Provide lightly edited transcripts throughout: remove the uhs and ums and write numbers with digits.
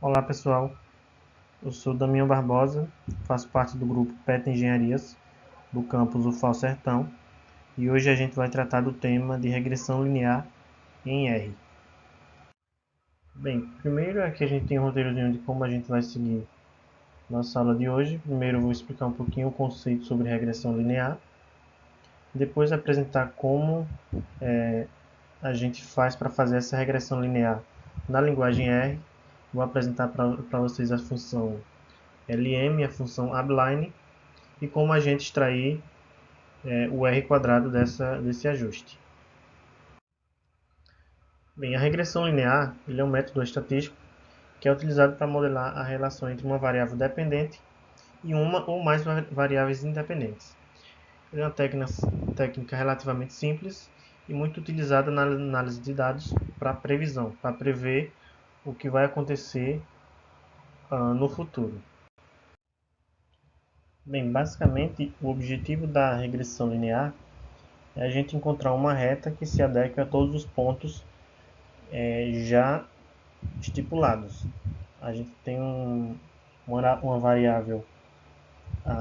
Olá pessoal, eu sou Damião Barbosa, faço parte do grupo PET Engenharias do campus UFAL Sertão e hoje a gente vai tratar do tema de regressão linear em R. Bem, primeiro aqui a gente tem um roteirozinho de como a gente vai seguir nossa aula de hoje. Primeiro eu vou explicar um pouquinho o conceito sobre regressão linear, depois apresentar como a gente faz para fazer essa regressão linear na linguagem R. Vou apresentar para vocês a função LM, a função abline, e como a gente extrair o R quadrado desse ajuste. Bem, a regressão linear é um método estatístico que é utilizado para modelar a relação entre uma variável dependente e uma ou mais variáveis independentes. Ele é uma técnica relativamente simples e muito utilizada na análise de dados para previsão, para prever o que vai acontecer no futuro. Bem, basicamente, o objetivo da regressão linear é a gente encontrar uma reta que se adeque a todos os pontos já estipulados. A gente tem uma variável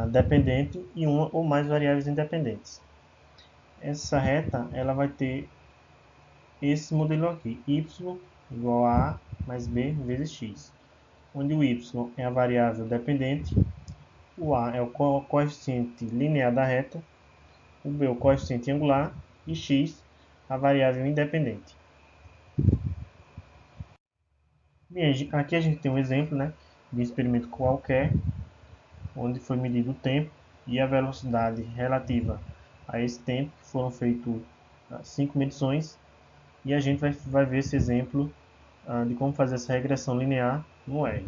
dependente e uma ou mais variáveis independentes. Essa reta ela vai ter esse modelo aqui, y igual a A mais B vezes x, onde o y é a variável dependente, o A é o coeficiente linear da reta, o B é o coeficiente angular e x a variável independente. Bem, aqui a gente tem um exemplo, de um experimento qualquer, onde foi medido o tempo e a velocidade relativa a esse tempo. Foram feitas 5 medições e a gente vai ver esse exemplo de como fazer essa regressão linear no R.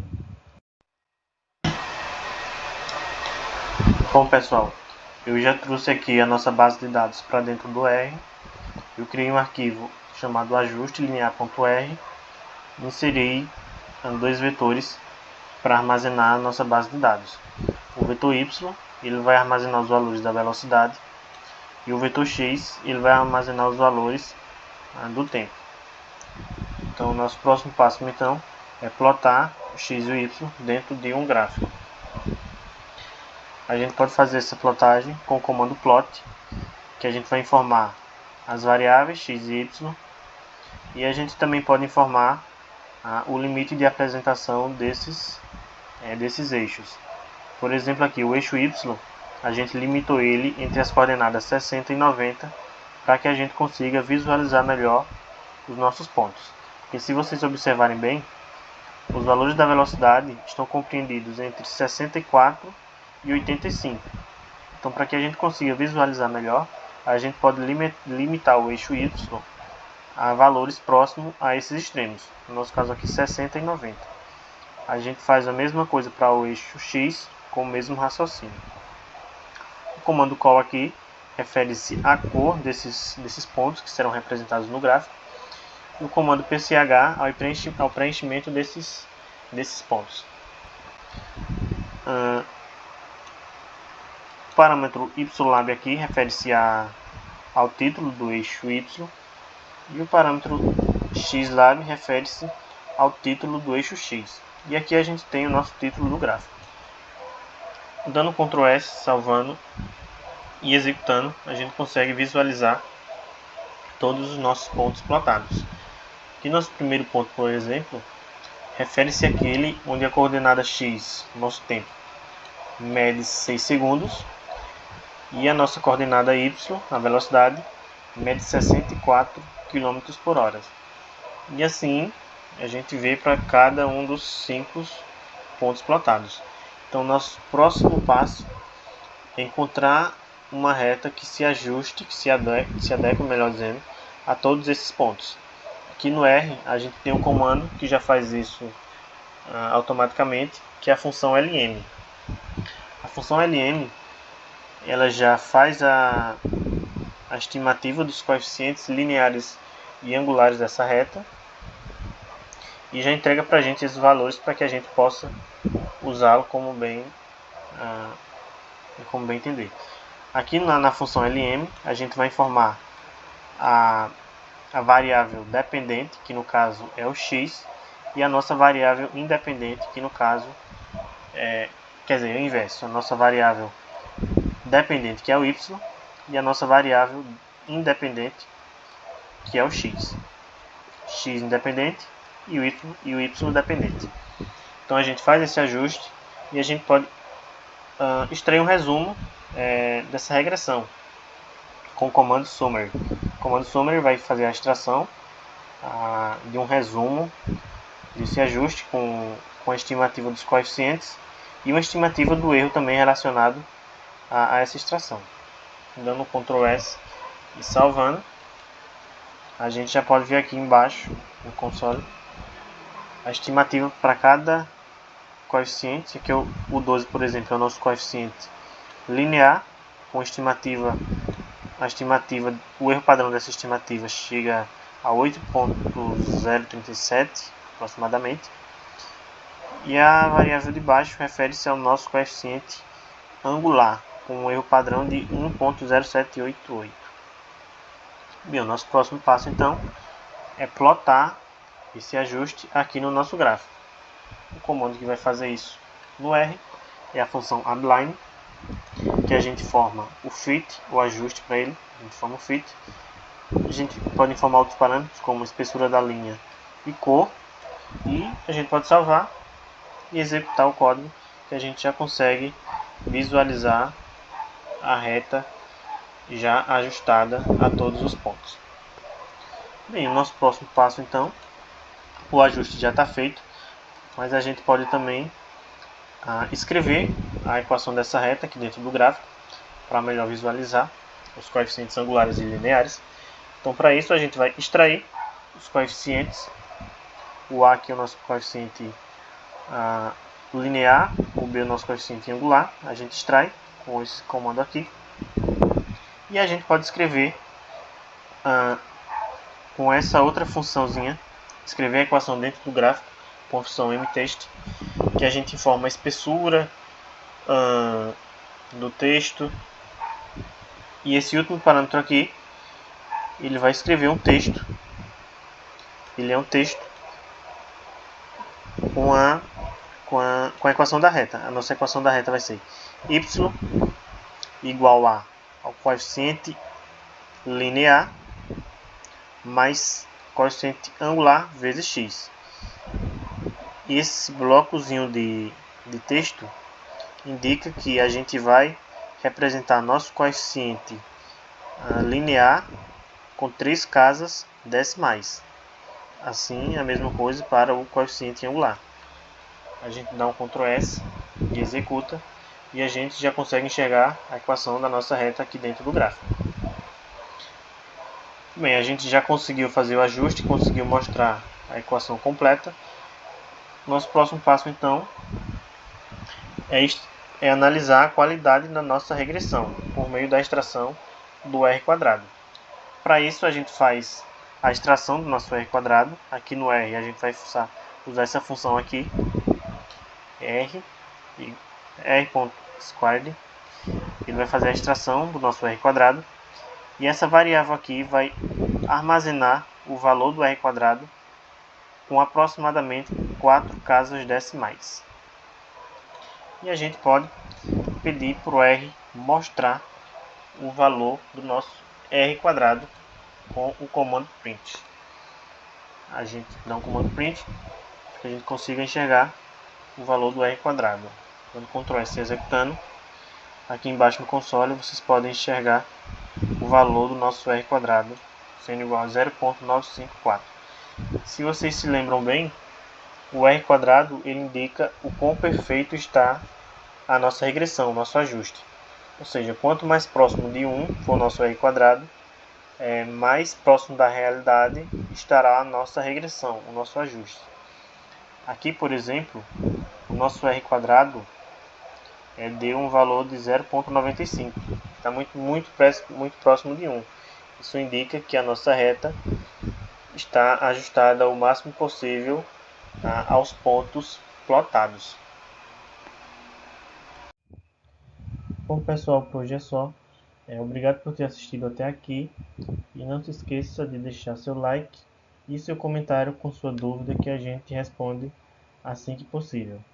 Bom pessoal, eu já trouxe aqui a nossa base de dados para dentro do R. Eu criei um arquivo chamado ajustelinear.r, inseri dois vetores para armazenar a nossa base de dados. O vetor y ele vai armazenar os valores da velocidade e o vetor x ele vai armazenar os valores do tempo. Então o nosso próximo passo então é plotar o x e o y dentro de um gráfico. A gente pode fazer essa plotagem com o comando plot, que a gente vai informar as variáveis x e y, e a gente também pode informar o limite de apresentação desses eixos. Por exemplo, aqui o eixo y, a gente limitou ele entre as coordenadas 60 e 90 para que a gente consiga visualizar melhor os nossos pontos. E se vocês observarem bem, os valores da velocidade estão compreendidos entre 64 e 85. Então, para que a gente consiga visualizar melhor, a gente pode limitar o eixo y a valores próximos a esses extremos. No nosso caso aqui, 60 e 90. A gente faz a mesma coisa para o eixo x com o mesmo raciocínio. O comando call aqui refere-se à cor desses pontos que serão representados no gráfico. E o comando pch ao preenchimento desses pontos. O parâmetro ylab aqui refere-se ao título do eixo y, e o parâmetro xlab refere-se ao título do eixo x. E aqui a gente tem o nosso título do gráfico. Dando Ctrl S, salvando e executando, a gente consegue visualizar todos os nossos pontos plotados. Aqui nosso primeiro ponto, por exemplo, refere-se àquele onde a coordenada x, nosso tempo, mede 6 segundos, e a nossa coordenada y, a velocidade, mede 64 km por hora. E assim a gente vê para cada um dos 5 pontos plotados. Então nosso próximo passo é encontrar uma reta que se ajuste, que se adeque, melhor dizendo, a todos esses pontos. Aqui no R a gente tem um comando que já faz isso automaticamente, que é a função LM. A função LM ela já faz a estimativa dos coeficientes lineares e angulares dessa reta e já entrega para a gente esses valores para que a gente possa usá-lo como bem entender. Aqui na função LM a gente vai informar a variável dependente, que no caso é o x, e a nossa variável independente, que no caso quer dizer, é o inverso, a nossa variável dependente, que é o y, e a nossa variável independente, que é o x. X independente e o y dependente. Então a gente faz esse ajuste e a gente pode extrair um resumo dessa regressão com o comando summary. O comando summary vai fazer a extração de um resumo desse ajuste com a estimativa dos coeficientes e uma estimativa do erro também relacionado a essa extração. Dando Ctrl S e salvando, a gente já pode ver aqui embaixo no console a estimativa para cada coeficiente. Aqui o 12, por exemplo, é o nosso coeficiente linear, com o erro padrão dessa estimativa chega a 8.037 aproximadamente, e a variável de baixo refere-se ao nosso coeficiente angular, com um erro padrão de 1.0788. Bem, o nosso próximo passo então é plotar esse ajuste aqui no nosso gráfico. O comando que vai fazer isso no R é a função align, que a gente forma o fit, o ajuste para ele, a gente forma o fit. A gente pode informar outros parâmetros como espessura da linha e cor, e a gente pode salvar e executar o código, que a gente já consegue visualizar a reta já ajustada a todos os pontos. Bem, o nosso próximo passo então, o ajuste já está feito, mas a gente pode também escrever a equação dessa reta aqui dentro do gráfico, para melhor visualizar os coeficientes angulares e lineares. Então, para isso, a gente vai extrair os coeficientes. O A aqui é o nosso coeficiente linear, o B é o nosso coeficiente angular. A gente extrai com esse comando aqui. E a gente pode escrever com essa outra funçãozinha, escrever a equação dentro do gráfico, com a função mtext, que a gente informa a espessura do texto. E esse último parâmetro aqui, ele vai escrever um texto. Ele é um texto com a equação da reta. A nossa equação da reta vai ser y igual ao coeficiente linear mais coeficiente angular vezes x. Esse blocozinho de texto indica que a gente vai representar nosso coeficiente linear com 3 casas decimais. Assim, a mesma coisa para o coeficiente angular. A gente dá um Ctrl S e executa, e a gente já consegue enxergar a equação da nossa reta aqui dentro do gráfico. Bem, a gente já conseguiu fazer o ajuste, conseguiu mostrar a equação completa. Nosso próximo passo então é analisar a qualidade da nossa regressão por meio da extração do R². Para isso a gente faz a extração do nosso R². Aqui no R a gente vai usar essa função aqui, r.squared. Ele vai fazer a extração do nosso R², e essa variável aqui vai armazenar o valor do R² com aproximadamente 4 casas decimais. E a gente pode pedir para o R mostrar o valor do nosso R² com o comando print. A gente dá um comando print para que a gente consiga enxergar o valor do R². Dando Ctrl S executando, aqui embaixo no console vocês podem enxergar o valor do nosso R² sendo igual a 0.954. Se vocês se lembram bem, o R² ele indica o quão perfeito está a nossa regressão, o nosso ajuste. Ou seja, quanto mais próximo de 1 for o nosso R², mais próximo da realidade estará a nossa regressão, o nosso ajuste. Aqui, por exemplo, o nosso R² deu um valor de 0.95. Está muito próximo de 1. Isso indica que a nossa reta está ajustada o máximo possível aos pontos plotados. Bom, pessoal, por hoje é só. Obrigado por ter assistido até aqui. E não se esqueça de deixar seu like e seu comentário com sua dúvida que a gente responde assim que possível.